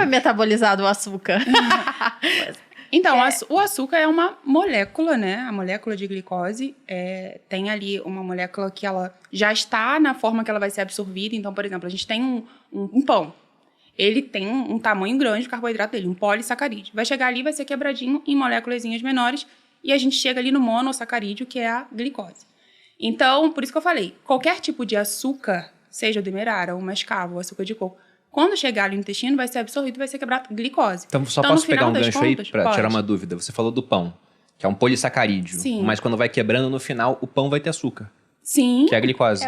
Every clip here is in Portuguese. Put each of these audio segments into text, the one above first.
foi metabolizado o açúcar? Então, o açúcar é uma molécula, né? A molécula de glicose tem ali uma molécula que ela já está na forma que ela vai ser absorvida. Então, por exemplo, a gente tem um pão. Ele tem um tamanho grande, o carboidrato dele, um polissacarídeo. Vai chegar ali, vai ser quebradinho em moléculazinhas menores e a gente chega ali no monossacarídeo, que é a glicose. Então, por isso que eu falei, qualquer tipo de açúcar, seja o demerara, o mascavo, o açúcar de coco, quando chegar ali no intestino, vai ser absorvido e vai ser quebrado glicose. Então, só posso pegar um gancho aí para tirar uma dúvida. Você falou do pão, que é um polissacarídeo. Sim. Mas quando vai quebrando, no final, o pão vai ter açúcar. Sim. Que é a glicose.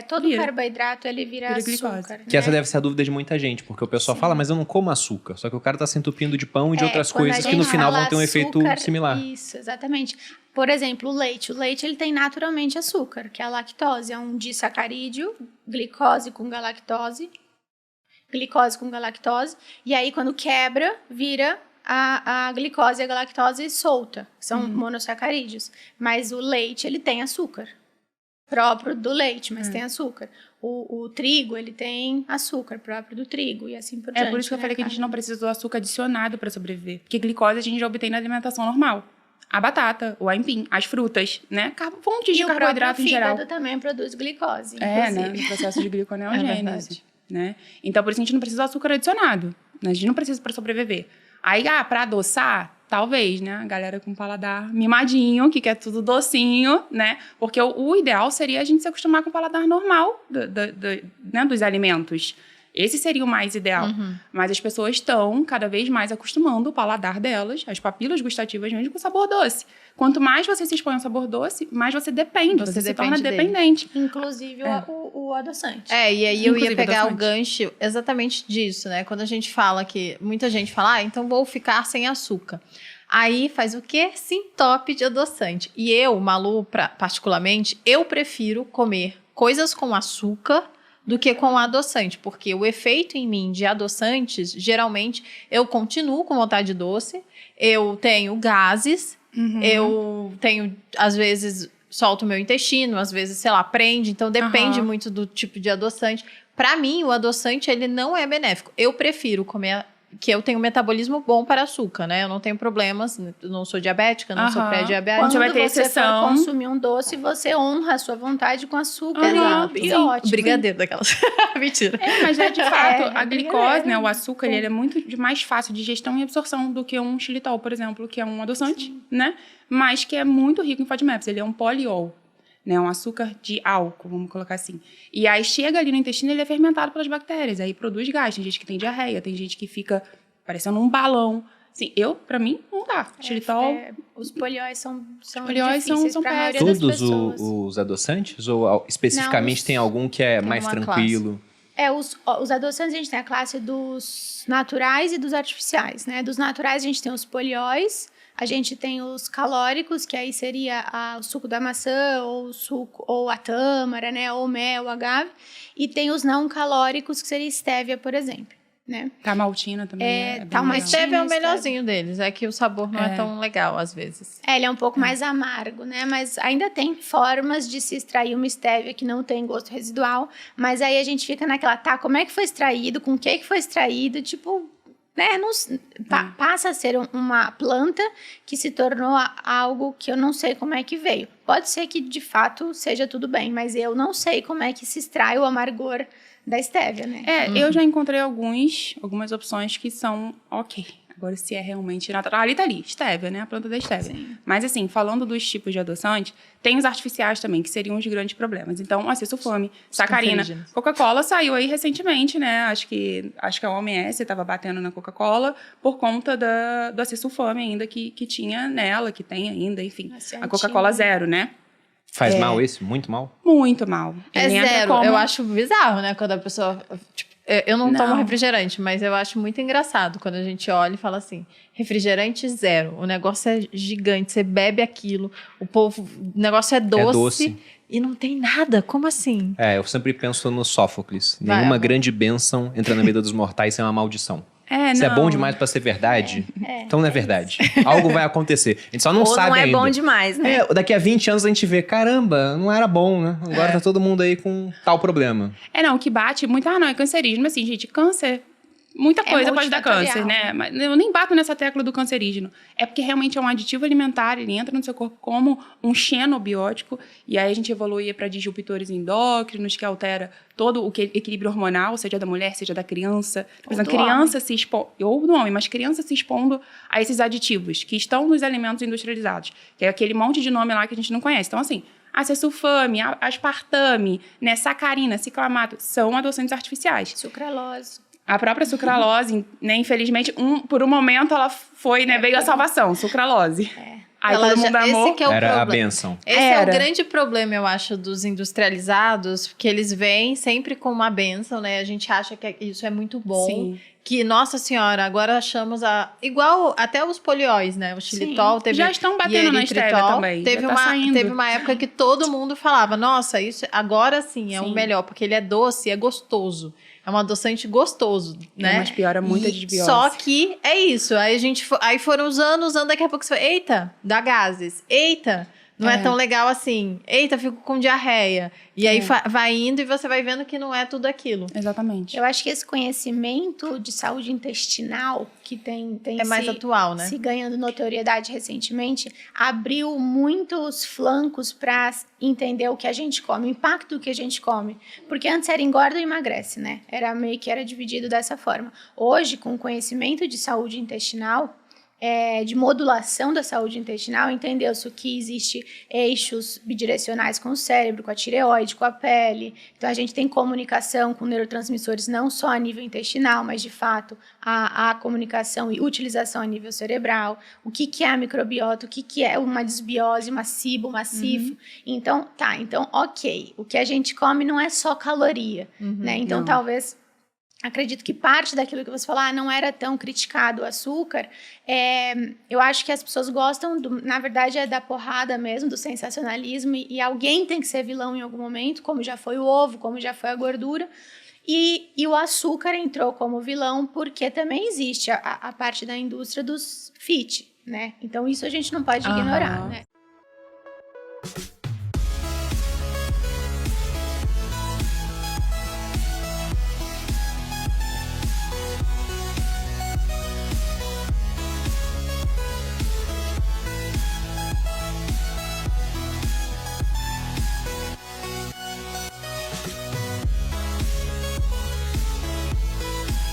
Todo carboidrato, ele vira açúcar. Que essa deve ser a dúvida de muita gente, porque o pessoal fala, mas eu não como açúcar. Só que o cara tá se entupindo de pão e de outras coisas que no final vão ter um efeito similar. Isso, exatamente. Por exemplo, o leite. O leite, ele tem naturalmente açúcar, que é a lactose. É um disacarídeo, glicose com galactose. Glicose com galactose. E aí, quando quebra, vira a glicose e a galactose solta. São monossacarídeos. Mas o leite, ele tem açúcar. Próprio do leite, mas tem açúcar. O trigo, ele tem açúcar próprio do trigo e assim por diante. É por isso que eu falei que a gente não precisa do açúcar adicionado para sobreviver. Porque glicose a gente já obtém na alimentação normal. A batata, o aipim, as frutas, né? Fontes de carboidrato em geral. E o próprio fígado também produz glicose, né? No processo de gliconeogênese. Né? Então, por isso a gente não precisa do açúcar adicionado. Né? A gente não precisa para sobreviver. Aí, para adoçar, talvez, né? A galera com paladar mimadinho, que quer tudo docinho, né? Porque o ideal seria a gente se acostumar com o paladar normal né? Dos alimentos. Esse seria o mais ideal. Mas as pessoas estão cada vez mais acostumando o paladar delas, as papilas gustativas mesmo, com sabor doce. Quanto mais você se expõe ao sabor doce, mais você depende. Você se torna dependente. Inclusive o adoçante. E aí eu ia pegar o gancho exatamente disso, né? Quando a gente fala que... Muita gente fala, então vou ficar sem açúcar. Aí faz o quê? Sintope de adoçante. E eu, Malu, particularmente, eu prefiro comer coisas com açúcar do que com adoçante, porque o efeito em mim de adoçantes, geralmente, eu continuo com vontade de doce, eu tenho gases, eu tenho, às vezes, solto o meu intestino, às vezes, sei lá, prende, então depende muito do tipo de adoçante. Para mim, o adoçante, ele não é benéfico. Eu prefiro comer... que eu tenho um metabolismo bom para açúcar, né? Eu não tenho problemas, não sou diabética, não sou pré-diabética. Quando vai ter exceção, for consumir um doce, você honra a sua vontade com açúcar. Exato. E ótimo. Brigadeiro daquelas. Mentira. Mas de fato, a glicose, né? O açúcar, ele é muito mais fácil de digestão e absorção do que um xilitol, por exemplo, que é um adoçante, né? Mas que é muito rico em FODMAPs. Ele é um poliol. Né, um açúcar de álcool, vamos colocar assim. E aí chega ali no intestino, ele é fermentado pelas bactérias, aí produz gás. Tem gente que tem diarreia, tem gente que fica parecendo um balão. Assim, pra mim, não dá. Xilitol... Os polióis são difíceis para a maioria das pessoas. Todos os adoçantes? Ou especificamente tem algum que é mais tranquilo? Os adoçantes, a gente tem a classe dos naturais e dos artificiais, né? Dos naturais, a gente tem os polióis. A gente tem os calóricos, que aí seria o suco da maçã, ou a tâmara, né? Ou o mel, o agave. E tem os não calóricos, que seria estévia, por exemplo. Né? Tamaltina também. Mas stevia é o melhorzinho deles. É que o sabor não é tão legal, às vezes. Ele é um pouco mais amargo, né? Mas ainda tem formas de se extrair uma estévia que não tem gosto residual. Mas aí a gente fica naquela, como é que foi extraído? Com o que foi extraído? Tipo... Né? Passa a ser uma planta que se tornou algo que eu não sei como é que veio. Pode ser que, de fato, seja tudo bem, mas eu não sei como é que se extrai o amargor da estévia, né? Eu já encontrei algumas opções que são ok. Agora, se é realmente natural... Ali tá ali, estévia, né? A planta da estévia. Sim. Mas, assim, falando dos tipos de adoçante, tem os artificiais também, que seriam os grandes problemas. Então, acessulfame, sacarina. Coca-Cola saiu aí recentemente, né? Acho que a OMS estava batendo na Coca-Cola por conta do acessulfame ainda que tinha nela, que tem ainda, enfim. A Coca-Cola Zero, né? Faz mal esse? Muito mal? Muito mal. Zero. Eu acho bizarro, né? Quando a pessoa... Eu não tomo refrigerante, mas eu acho muito engraçado quando a gente olha e fala assim, refrigerante zero, o negócio é gigante, você bebe aquilo, o negócio é doce e não tem nada, como assim? Eu sempre penso no Sófocles, nenhuma grande bênção entra na vida dos mortais sem uma maldição. Se é bom demais pra ser verdade, então não é verdade. Algo vai acontecer. A gente só não sabe ainda. Ou não é bom demais, né? Daqui a 20 anos a gente vê, caramba, não era bom, né? Agora tá todo mundo aí com tal problema. O que bate muito, não é cancerígeno. Assim, gente, câncer, muita coisa pode dar câncer, né? Mas eu nem bato nessa tecla do cancerígeno. É porque realmente é um aditivo alimentar, ele entra no seu corpo como um xenobiótico, e aí a gente evolui para disruptores endócrinos, que altera todo o equilíbrio hormonal, seja da mulher, seja da criança. Por exemplo, criança se expondo, ou do homem, mas criança se expondo a esses aditivos que estão nos alimentos industrializados, que é aquele monte de nome lá que a gente não conhece. Então, assim, acesulfame, aspartame, né, sacarina, ciclamato, são adoçantes artificiais. Sucralose. A própria sucralose, né, infelizmente, por um momento ela foi, né, veio a salvação, sucralose. Aí todo mundo amou. Esse que é o era problema. A benção. Esse é o grande problema, eu acho, dos industrializados, porque eles vêm sempre com uma benção, né? A gente acha que isso é muito bom. Sim. Que, nossa senhora, agora achamos igual até os polióis, né? O xilitol teve... Já estão batendo na stevia também. Teve uma época que todo mundo falava, nossa, isso agora sim é o melhor, porque ele é doce e é gostoso. É um adoçante gostoso, né? Mas piora muito a desbiose. Só que é isso. Aí foram usando, daqui a pouco você fala, eita, dá gases. Eita, não é tão legal assim. Eita, fico com diarreia. E aí vai indo e você vai vendo que não é tudo aquilo. Exatamente. Eu acho que esse conhecimento de saúde intestinal que tem mais atual, né? Se ganhando notoriedade recentemente, abriu muitos flancos para entender o que a gente come, o impacto do que a gente come. Porque antes era engorda ou emagrece, né? Era meio que era dividido dessa forma. Hoje, com o conhecimento de saúde intestinal, de modulação da saúde intestinal, entendeu-se que existe eixos bidirecionais com o cérebro, com a tireoide, com a pele. Então, a gente tem comunicação com neurotransmissores não só a nível intestinal, mas, de fato, a comunicação e utilização a nível cerebral. O que é a microbiota, o que é uma desbiose, uma SIBO, uma CIFO. Então, ok. O que a gente come não é só caloria, né? Então, talvez... Acredito que parte daquilo que você falou, não era tão criticado o açúcar, eu acho que as pessoas gostam, na verdade, é da porrada mesmo, do sensacionalismo, e alguém tem que ser vilão em algum momento, como já foi o ovo, como já foi a gordura, e o açúcar entrou como vilão, porque também existe a parte da indústria dos fit, né? Então, isso a gente não pode ignorar, né?